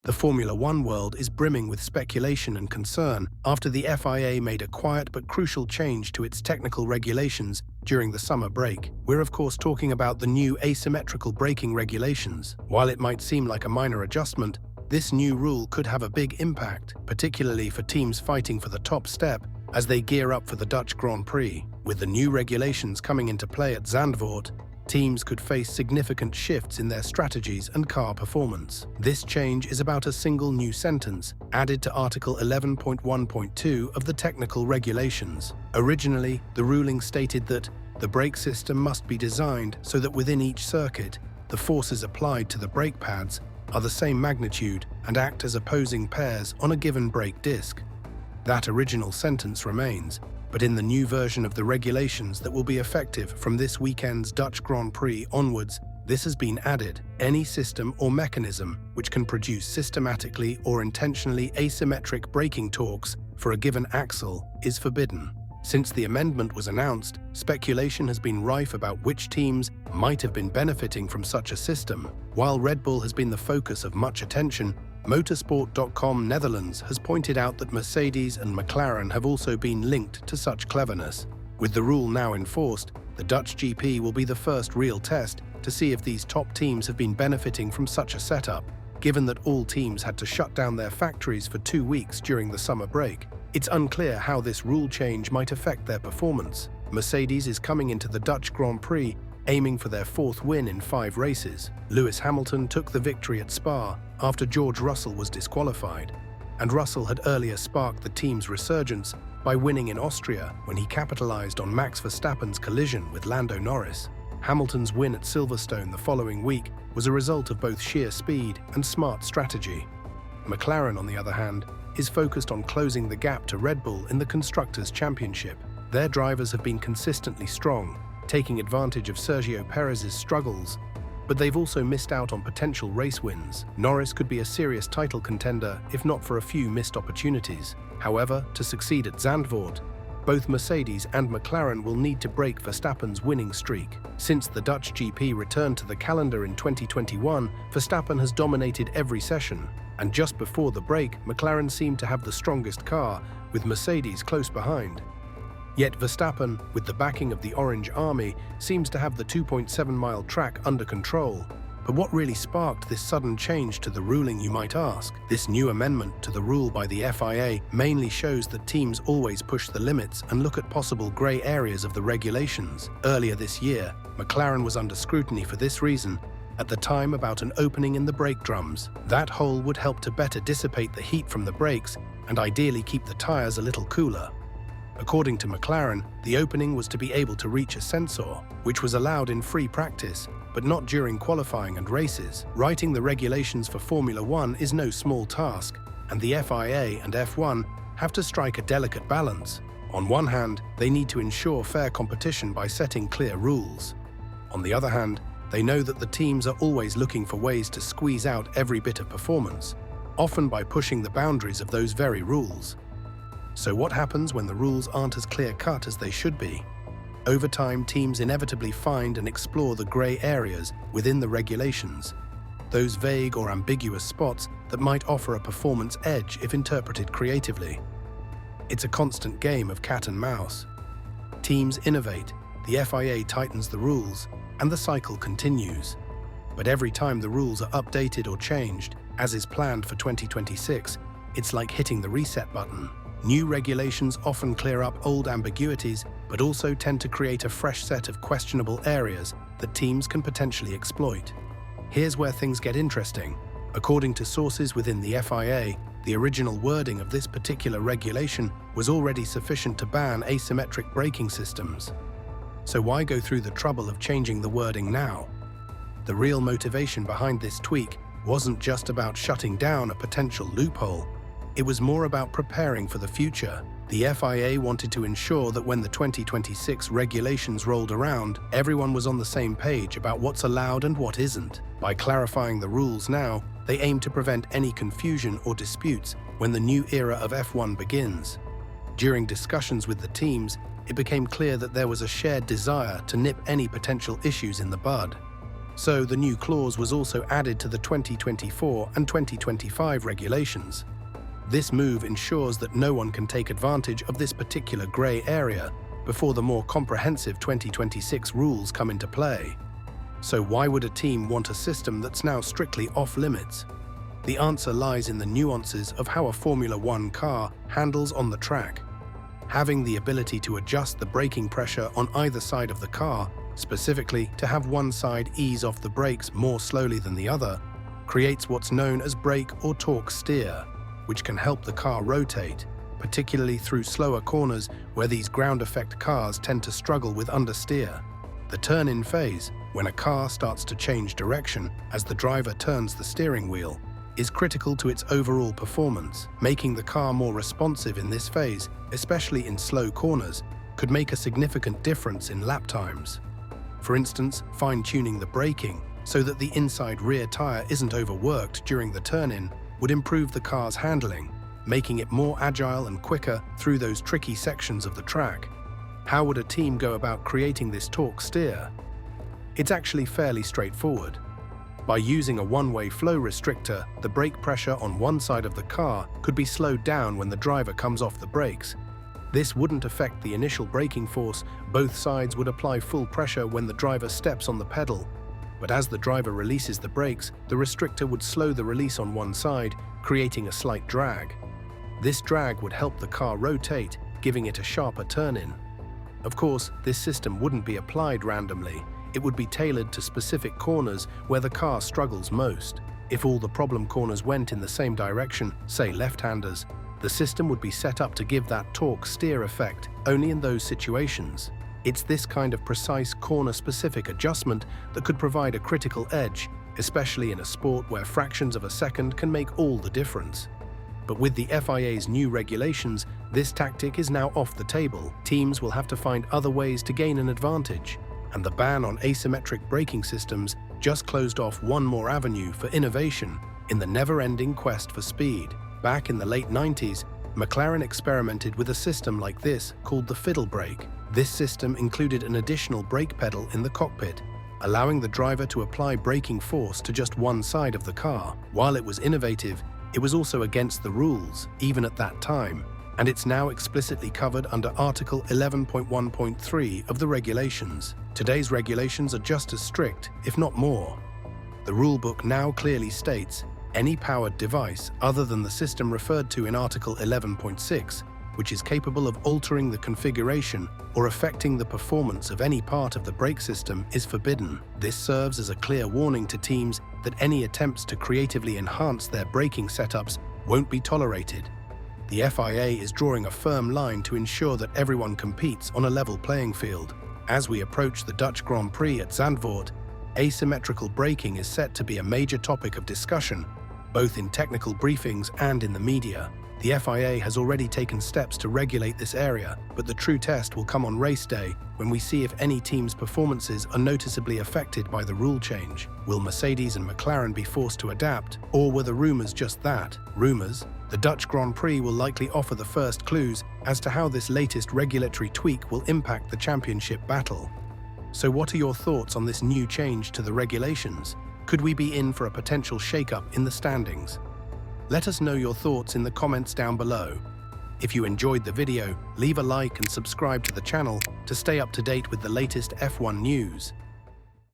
The Formula One world is brimming with speculation and concern after the FIA made a quiet but crucial change to its technical regulations during the summer break. We're of course talking about the new asymmetrical braking regulations. While it might seem like a minor adjustment, this new rule could have a big impact, particularly for teams fighting for the top step as they gear up for the Dutch Grand Prix. With the new regulations coming into play at Zandvoort, teams could face significant shifts in their strategies and car performance. This change is about a single new sentence added to Article 11.1.2 of the technical regulations. Originally, the ruling stated that the brake system must be designed so that within each circuit, the forces applied to the brake pads are the same magnitude and act as opposing pairs on a given brake disc. That original sentence remains, but in the new version of the regulations that will be effective from this weekend's Dutch Grand Prix onwards, this has been added. Any system or mechanism which can produce systematically or intentionally asymmetric braking torques for a given axle is forbidden. Since the amendment was announced, speculation has been rife about which teams might have been benefiting from such a system. While Red Bull has been the focus of much attention, Motorsport.com Netherlands has pointed out that Mercedes and McLaren have also been linked to such cleverness. With the rule now enforced, the Dutch GP will be the first real test to see if these top teams have been benefiting from such a setup, given that all teams had to shut down their factories for 2 weeks during the summer break. It's unclear how this rule change might affect their performance. Mercedes is coming into the Dutch Grand Prix aiming for their 4th win in 5 races. Lewis Hamilton took the victory at Spa after George Russell was disqualified, and Russell had earlier sparked the team's resurgence by winning in Austria when he capitalized on Max Verstappen's collision with Lando Norris. Hamilton's win at Silverstone the following week was a result of both sheer speed and smart strategy. McLaren, on the other hand, is focused on closing the gap to Red Bull in the Constructors' Championship. Their drivers have been consistently strong, taking advantage of Sergio Perez's struggles, but they've also missed out on potential race wins. Norris could be a serious title contender if not for a few missed opportunities. However, to succeed at Zandvoort, both Mercedes and McLaren will need to break Verstappen's winning streak. Since the Dutch GP returned to the calendar in 2021, Verstappen has dominated every session, and just before the break, McLaren seemed to have the strongest car, with Mercedes close behind. Yet Verstappen, with the backing of the Orange Army, seems to have the 2.7-mile track under control. But what really sparked this sudden change to the ruling, you might ask? This new amendment to the rule by the FIA mainly shows that teams always push the limits and look at possible grey areas of the regulations. Earlier this year, McLaren was under scrutiny for this reason, at the time about an opening in the brake drums. That hole would help to better dissipate the heat from the brakes and ideally keep the tyres a little cooler. According to McLaren, the opening was to be able to reach a sensor, which was allowed in free practice, but not during qualifying and races. Writing the regulations for Formula One is no small task, and the FIA and F1 have to strike a delicate balance. On one hand, they need to ensure fair competition by setting clear rules. On the other hand, they know that the teams are always looking for ways to squeeze out every bit of performance, often by pushing the boundaries of those very rules. So what happens when the rules aren't as clear-cut as they should be? Over time, teams inevitably find and explore the grey areas within the regulations, those vague or ambiguous spots that might offer a performance edge if interpreted creatively. It's a constant game of cat and mouse. Teams innovate, the FIA tightens the rules, and the cycle continues. But every time the rules are updated or changed, as is planned for 2026, it's like hitting the reset button. New regulations often clear up old ambiguities, but also tend to create a fresh set of questionable areas that teams can potentially exploit. Here's where things get interesting. According to sources within the FIA, the original wording of this particular regulation was already sufficient to ban asymmetric braking systems. So why go through the trouble of changing the wording now? The real motivation behind this tweak wasn't just about shutting down a potential loophole. It was more about preparing for the future. The FIA wanted to ensure that when the 2026 regulations rolled around, everyone was on the same page about what's allowed and what isn't. By clarifying the rules now, they aim to prevent any confusion or disputes when the new era of F1 begins. During discussions with the teams, it became clear that there was a shared desire to nip any potential issues in the bud. So the new clause was also added to the 2024 and 2025 regulations. This move ensures that no one can take advantage of this particular grey area before the more comprehensive 2026 rules come into play. So why would a team want a system that's now strictly off-limits? The answer lies in the nuances of how a Formula One car handles on the track. Having the ability to adjust the braking pressure on either side of the car, specifically to have one side ease off the brakes more slowly than the other, creates what's known as brake or torque steer, which can help the car rotate, particularly through slower corners where these ground effect cars tend to struggle with understeer. The turn-in phase, when a car starts to change direction as the driver turns the steering wheel, is critical to its overall performance. Making the car more responsive in this phase, especially in slow corners, could make a significant difference in lap times. For instance, fine-tuning the braking so that the inside rear tire isn't overworked during the turn-in would improve the car's handling, making it more agile and quicker through those tricky sections of the track. How would a team go about creating this torque steer? It's actually fairly straightforward. By using a one-way flow restrictor, the brake pressure on one side of the car could be slowed down when the driver comes off the brakes. This wouldn't affect the initial braking force. Both sides would apply full pressure when the driver steps on the pedal. But as the driver releases the brakes, the restrictor would slow the release on one side, creating a slight drag. This drag would help the car rotate, giving it a sharper turn-in. Of course, this system wouldn't be applied randomly. It would be tailored to specific corners where the car struggles most. If all the problem corners went in the same direction, say left-handers, the system would be set up to give that torque steer effect only in those situations. It's this kind of precise corner-specific adjustment that could provide a critical edge, especially in a sport where fractions of a second can make all the difference. But with the FIA's new regulations, this tactic is now off the table. Teams will have to find other ways to gain an advantage, and the ban on asymmetric braking systems just closed off one more avenue for innovation in the never-ending quest for speed. Back in the late 90s, McLaren experimented with a system like this called the fiddle brake. This system included an additional brake pedal in the cockpit, allowing the driver to apply braking force to just one side of the car. While it was innovative, it was also against the rules, even at that time, and it's now explicitly covered under Article 11.1.3 of the regulations. Today's regulations are just as strict, if not more. The rulebook now clearly states, any powered device other than the system referred to in Article 11.6, which is capable of altering the configuration or affecting the performance of any part of the brake system, is forbidden. This serves as a clear warning to teams that any attempts to creatively enhance their braking setups won't be tolerated. The FIA is drawing a firm line to ensure that everyone competes on a level playing field. As we approach the Dutch Grand Prix at Zandvoort, asymmetrical braking is set to be a major topic of discussion, both in technical briefings and in the media. The FIA has already taken steps to regulate this area, but the true test will come on race day when we see if any team's performances are noticeably affected by the rule change. Will Mercedes and McLaren be forced to adapt, or were the rumours just that, rumours? The Dutch Grand Prix will likely offer the first clues as to how this latest regulatory tweak will impact the championship battle. So what are your thoughts on this new change to the regulations? Could we be in for a potential shake-up in the standings? Let us know your thoughts in the comments down below. If you enjoyed the video, leave a like and subscribe to the channel to stay up to date with the latest F1 news.